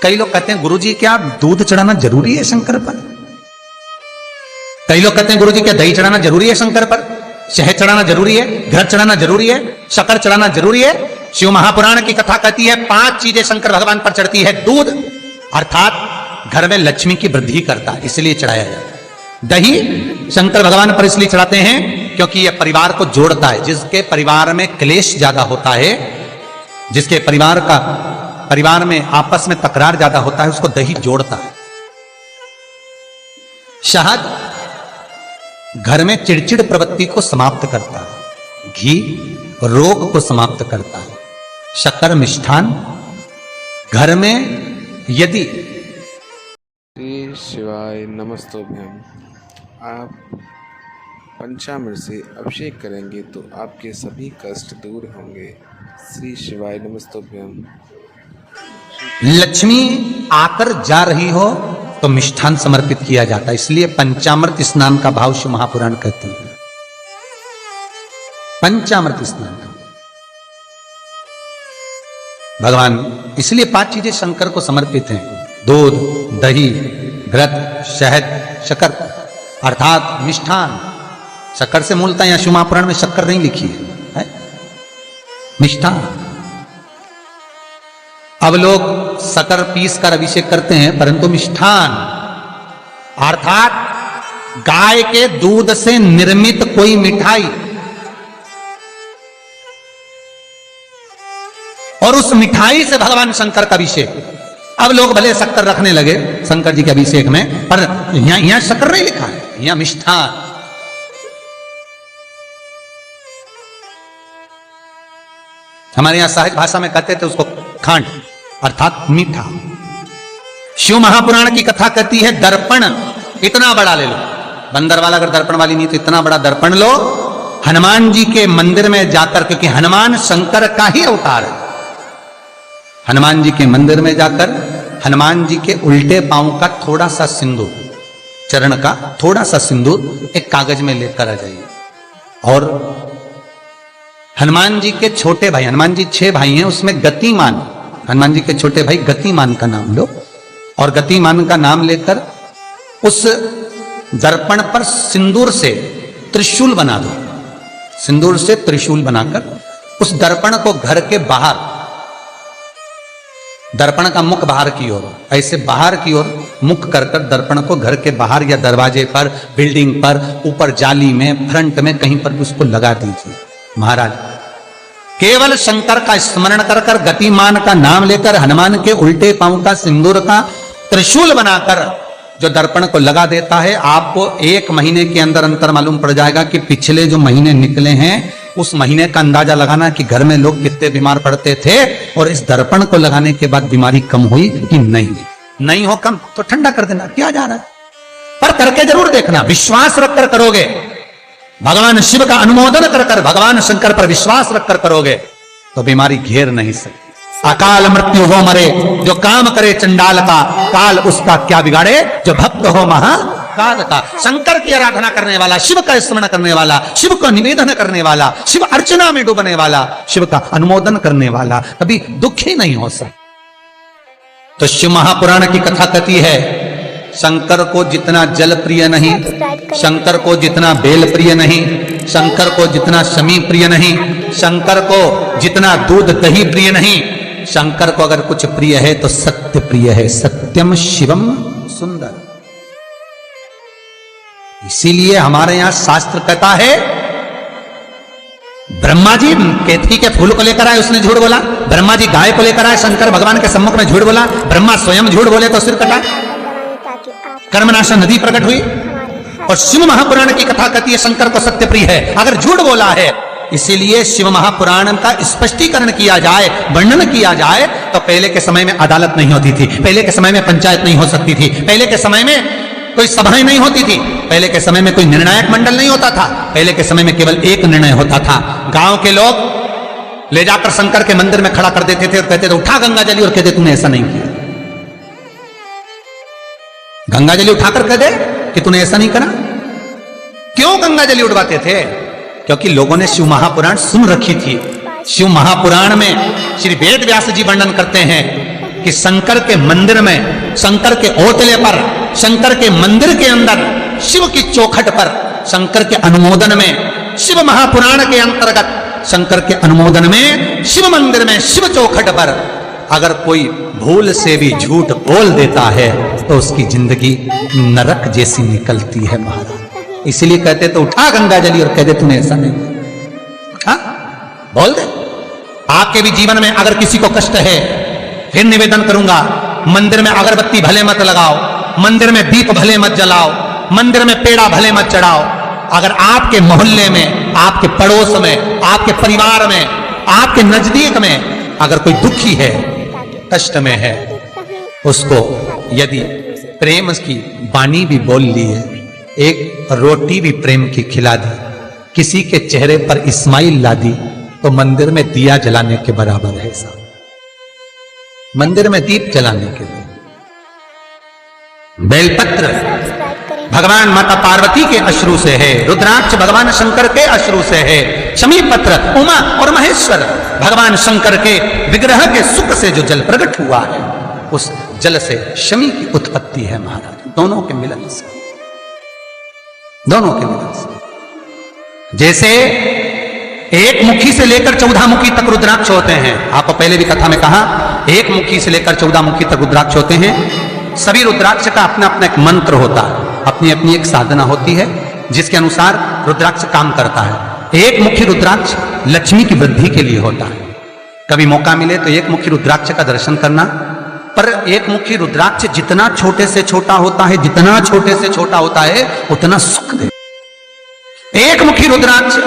कई लोग कहते हैं गुरुजी क्या दूध चढ़ाना जरूरी है शंकर पर? कई लोग कहते हैं गुरुजी क्या दही चढ़ाना जरूरी है शंकर पर? शहद चढ़ाना जरूरी है? घृत चढ़ाना जरूरी है? शक्कर चढ़ाना जरूरी है? शिव महापुराण की कथा कहती है 5 चीजें शंकर भगवान पर चढ़ती है। दूध अर्थात घर में लक्ष्मी की वृद्धि करता है, इसलिए चढ़ाया जाता है। दही शंकर भगवान पर इसलिए चढ़ाते हैं क्योंकि यह परिवार को जोड़ता है। जिसके परिवार में क्लेश ज्यादा होता है, जिसके परिवार में आपस में तकरार ज्यादा होता है, उसको दही जोड़ता है। शहद घर में चिड़चिड़ प्रवृत्ति को समाप्त करता है। घी रोग को समाप्त करता है। शक्कर मिष्ठान घर में यदि श्री शिवाय नमस्तोभ्यम। आप पंचामृत से अभिषेक करेंगे तो आपके सभी कष्ट दूर होंगे। श्री शिवाय नमस्तोभ्यम। लक्ष्मी आकर जा रही हो तो मिष्ठान समर्पित किया जाता है, इसलिए पंचामृत स्नान का भाव शिव महापुराण कहते हैं। पंचामृत स्नान भगवान इसलिए 5 चीजें शंकर को समर्पित हैं। दूध, दही, घृत, शहद, शक्कर अर्थात मिष्ठान। शक्कर से मूलतः यहां शिव महापुराण में शक्कर नहीं लिखी है, मिष्ठान। अब लोग शक्कर पीस कर अभिषेक करते हैं, परंतु मिष्ठान अर्थात गाय के दूध से निर्मित कोई मिठाई और उस मिठाई से भगवान शंकर का अभिषेक। अब लोग भले शक्कर रखने लगे शंकर जी के अभिषेक में, पर यहां शक्कर नहीं लिखा है, यहां मिष्ठान। हमारे यहां साहित्य भाषा में कहते थे उसको खांड अर्थात मीठा। शिव महापुराण की कथा कहती है दर्पण इतना बड़ा ले लो। बंदर वाला अगर दर्पण वाली नहीं तो इतना बड़ा दर्पण लो, हनुमान जी के मंदिर में जाकर, क्योंकि हनुमान शंकर का ही अवतार है। हनुमान जी के मंदिर में जाकर हनुमान जी के उल्टे पांव का थोड़ा सा सिंदूर, चरण का थोड़ा सा सिंदूर एक कागज में लेकर आ जाइए। और हनुमान जी के छोटे भाई, हनुमान जी 6 भाई हैं, उसमें गतिमान, हनुमान जी के छोटे भाई गतिमान का नाम लो और गतिमान का नाम लेकर उस दर्पण पर सिंदूर से त्रिशूल बना दो। सिंदूर से त्रिशूल बनाकर उस दर्पण को घर के बाहर, दर्पण का मुख बाहर की ओर, ऐसे बाहर की ओर मुख कर कर दर्पण को घर के बाहर या दरवाजे पर, बिल्डिंग पर, ऊपर जाली में, फ्रंट में कहीं पर भी उसको लगा दीजिए। महाराज केवल शंकर का स्मरण कर कर, गतिमान का नाम लेकर, हनुमान के उल्टे पांव का सिंदूर का त्रिशूल बनाकर जो दर्पण को लगा देता है, आपको 1 महीने के अंदर अंतर मालूम पड़ जाएगा कि पिछले जो महीने निकले हैं उस महीने का अंदाजा लगाना कि घर में लोग कितने बीमार पड़ते थे और इस दर्पण को लगाने के बाद बीमारी कम हुई कि नहीं हो कम तो ठंडा कर देना, क्या जा रहा है, पर करके जरूर देखना। विश्वास रखकर करोगे, भगवान शिव का अनुमोदन कर कर, भगवान शंकर पर विश्वास रखकर करोगे तो बीमारी घेर नहीं सकती। अकाल मृत्यु हो मरे जो काम करे चंडाल का, काल उसका क्या बिगाड़े जो भक्त हो महाकाल का। शंकर की आराधना करने वाला, शिव का स्मरण करने वाला, शिव को निवेदन करने वाला, शिव अर्चना में डूबने वाला, शिव का अनुमोदन करने वाला कभी दुखी नहीं हो सकता। तो शिव महापुराण की कथा कहती है शंकर को जितना जल प्रिय नहीं, शंकर को जितना बेल प्रिय नहीं, शंकर को जितना शमी प्रिय नहीं, शंकर को जितना दूध दही प्रिय नहीं, शंकर को अगर कुछ प्रिय है तो सत्य प्रिय है। सत्यम शिवम सुंदर। इसीलिए हमारे यहां शास्त्र कहता है ब्रह्मा जी केतकी के फूल को लेकर आए, उसने झूठ बोला। ब्रह्मा जी गाय को लेकर आए, शंकर भगवान के सम्मुख में झूठ बोला। ब्रह्मा स्वयं झूठ बोले तो सिर कटा, कर्मनाशा नदी प्रकट हुई। और शिव महापुराण की कथा कहती है शंकर को सत्य प्रिय है, अगर झूठ बोला है। इसीलिए शिव महापुराण का स्पष्टीकरण किया जाए, वर्णन किया जाए तो पहले के समय में अदालत नहीं होती थी, पहले के समय में पंचायत नहीं हो सकती थी, पहले के समय में कोई सभाएं नहीं होती थी, पहले के समय में कोई निर्णायक मंडल नहीं होता था, पहले के समय में केवल एक निर्णय होता था। गांव के लोग ले जाकर शंकर के मंदिर में खड़ा कर देते थे और कहते थे उठा गंगा जली, और कहते तूने ऐसा नहीं किया। गंगा जली उठाकर कह दे कि तूने ऐसा नहीं करा। क्यों गंगा जली उड़वाते थे? क्योंकि लोगों ने शिव महापुराण सुन रखी थी। शिव महापुराण में श्री वेद व्यास जी वर्णन करते हैं कि शंकर के मंदिर में, शंकर के ओतले पर, शंकर के मंदिर के अंदर, शिव की चौखट पर, शंकर के अनुमोदन में, शिव महापुराण के अंतर्गत शंकर के अनुमोदन में, शिव मंदिर में, शिव चौखट पर अगर कोई भूल से भी झूठ बोल देता है तो उसकी जिंदगी नरक जैसी निकलती है महाराज। इसलिए कहते तो उठा गंगा जली और कह दे तूने ऐसा नहीं, उठा बोल दे। आपके भी जीवन में अगर किसी को कष्ट है, फिर निवेदन करूंगा, मंदिर में अगरबत्ती भले मत लगाओ, मंदिर में दीप भले मत जलाओ, मंदिर में पेड़ा भले मत चढ़ाओ। अगर आपके मोहल्ले में, आपके पड़ोस में, आपके परिवार में, आपके नजदीक में अगर कोई दुखी है, कष्ट में है, उसको यदि प्रेम की वाणी भी बोल ली है, एक रोटी भी प्रेम की खिला दी, किसी के चेहरे पर इस्माइल ला दी, तो मंदिर में दिया जलाने के बराबर है साहब। मंदिर में दीप जलाने के लिए बेलपत्र भगवान माता पार्वती के अश्रु से है, रुद्राक्ष भगवान शंकर के अश्रु से है, शमी पत्र उमा और महेश्वर भगवान शंकर के विग्रह के सुख से जो जल प्रकट हुआ है, उस जल से शमी की उत्पत्ति है महाराज। दोनों के मिलन से, दोनों के मिलन से। जैसे एक मुखी से लेकर 14 मुखी तक रुद्राक्ष होते हैं, आपको पहले भी कथा में कहा, एक मुखी से लेकर 14 मुखी तक रुद्राक्ष होते हैं। सभी रुद्राक्ष का अपना अपना एक मंत्र होता है, अपनी अपनी एक साधना होती है जिसके अनुसार रुद्राक्ष काम करता है। एक मुखी रुद्राक्ष लक्ष्मी की वृद्धि के लिए होता है। कभी मौका मिले तो एक मुखी रुद्राक्ष का दर्शन करना। पर एक मुखी रुद्राक्ष जितना छोटे से छोटा होता है, जितना छोटे से छोटा होता है, उतना सुख दे। एक मुखी रुद्राक्ष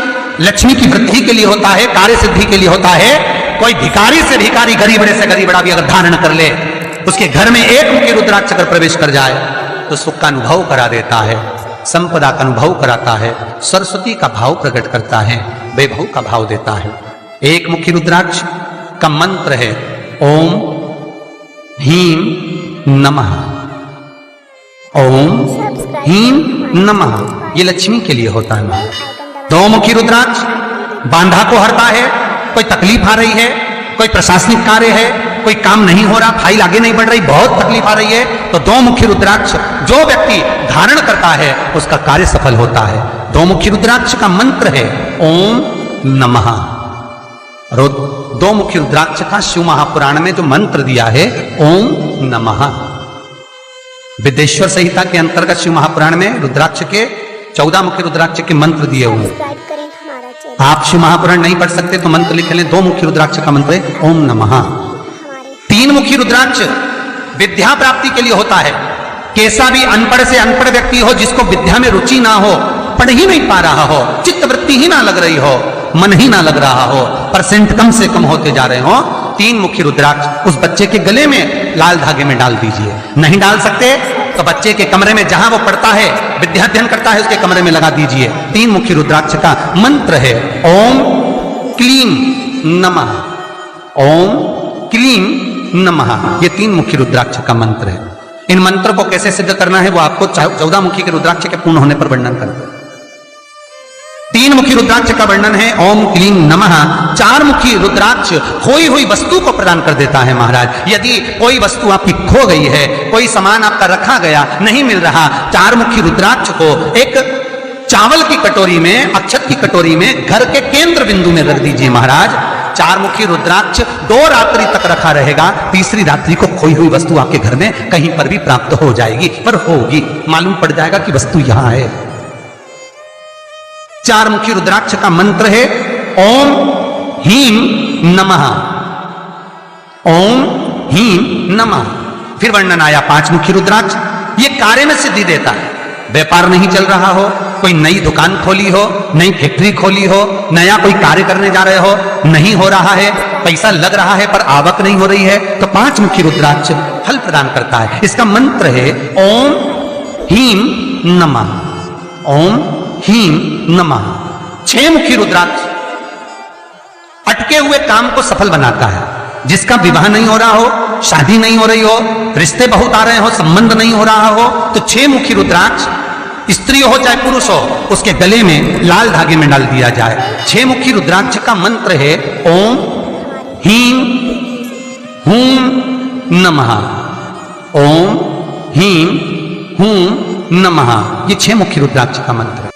लक्ष्मी की वृद्धि के लिए होता है, कार्य सिद्धि के लिए होता है। कोई भिखारी से भिखारी, गरीबड़े से गरीबड़ा भी अगर धारण कर ले, उसके घर में एक मुखी रुद्राक्ष अगर प्रवेश कर जाए तो सुख का अनुभव करा देता है, संपदा का अनुभव कराता है, सरस्वती का भाव प्रकट करता है, वैभव का भाव देता है। एक मुखी रुद्राक्ष का मंत्र है ओम ह्रीं नमः, ओम ह्रीं नमः। ये लक्ष्मी के लिए होता है। दो मुखी रुद्राक्ष बांधा को हरता है। कोई तकलीफ आ रही है, कोई प्रशासनिक कार्य है, कोई काम नहीं हो रहा, फाइल आगे नहीं बढ़ रही, बहुत तकलीफ आ रही है, तो दो मुखी रुद्राक्ष जो व्यक्ति धारण करता है उसका कार्य सफल होता है। दो मुखी रुद्राक्ष का मंत्र है ओम नमः। दो मुखी रुद्राक्ष का शिव महापुराण में जो मंत्र दिया है ओम नमः। विदेश्वर संहिता के अंतर्गत शिव महापुराण में रुद्राक्ष के 14 मुखी रुद्राक्ष के मंत्र दिए हुए। आप शिव महापुराण नहीं पढ़ सकते तो मंत्र लिख लें। दो मुखी रुद्राक्ष का मंत्र है ओम नमः। तीन मुखी रुद्राक्ष विद्या प्राप्ति के लिए होता है। कैसा भी अनपढ़ से अनपढ़ व्यक्ति हो, जिसको विद्या में रुचि ना हो, पढ़ ही नहीं पा रहा हो, चित्त वृत्ति ही ना लग रही हो, मन ही ना लग रहा हो, परसेंट कम से कम होते जा रहे हो, तीन मुखी रुद्राक्ष उस बच्चे के गले में लाल धागे में डाल दीजिए। नहीं डाल सकते तो बच्चे के कमरे में जहां वो पढ़ता है, विद्याध्ययन करता है, उसके कमरे में लगा दीजिए। तीन मुखी रुद्राक्ष का मंत्र है ओम क्लीं नमः, ओम क्लीं नमः। ये तीन मुखी रुद्राक्ष का मंत्र है। इन मंत्र को कैसे सिद्ध करना है वो आपको 14 मुखी के रुद्राक्ष के पूर्ण होने पर वर्णन करते हैं। तीन मुखी रुद्राक्ष का वर्णन है ओम क्लीं नमः। चार मुखी रुद्राक्ष खोई हुई वस्तु को प्रदान कर देता है महाराज। यदि कोई वस्तु आपकी खो गई है, कोई सामान आपका रखा गया नहीं मिल रहा, चार मुखी रुद्राक्ष को एक चावल की कटोरी में, अक्षत की कटोरी में घर के केंद्र बिंदु में रख दीजिए महाराज। चार मुखी रुद्राक्ष 2 रात्रि तक रखा रहेगा। तीसरी रात्रि को खोई हुई वस्तु आपके घर में कहीं पर भी प्राप्त हो जाएगी, पर होगी, मालूम पड़ जाएगा कि वस्तु यहां है। चार मुखी रुद्राक्ष का मंत्र है ओम ह्रीं नमः, ओम ह्रीं नमः। फिर वर्णन आया 5 मुखी रुद्राक्ष। ये कार्य में सिद्धि देता है। व्यापार नहीं चल रहा हो, कोई नई दुकान खोली हो, नई फैक्ट्री खोली हो, नया कोई कार्य करने जा रहे हो, नहीं हो रहा है, पैसा लग रहा है पर आवक नहीं हो रही है, तो 5 मुखी रुद्राक्ष फल प्रदान करता है। इसका मंत्र है ओम ह्रीं नमः, ओम ह्रीं नमः। 6 मुखी रुद्राक्ष अटके हुए काम को सफल बनाता है। जिसका विवाह नहीं हो रहा हो, शादी नहीं हो रही हो, रिश्ते बहुत आ रहे हो, संबंध नहीं हो रहा हो, तो 6 मुखी रुद्राक्ष स्त्री हो चाहे पुरुष हो, उसके गले में लाल धागे में डाल दिया जाए। 6 मुखी रुद्राक्ष का मंत्र है ओम ह्रीं हूं नमः, ओम ह्रीं हूं नमः। ये 6 मुख्य रुद्राक्ष का मंत्र है।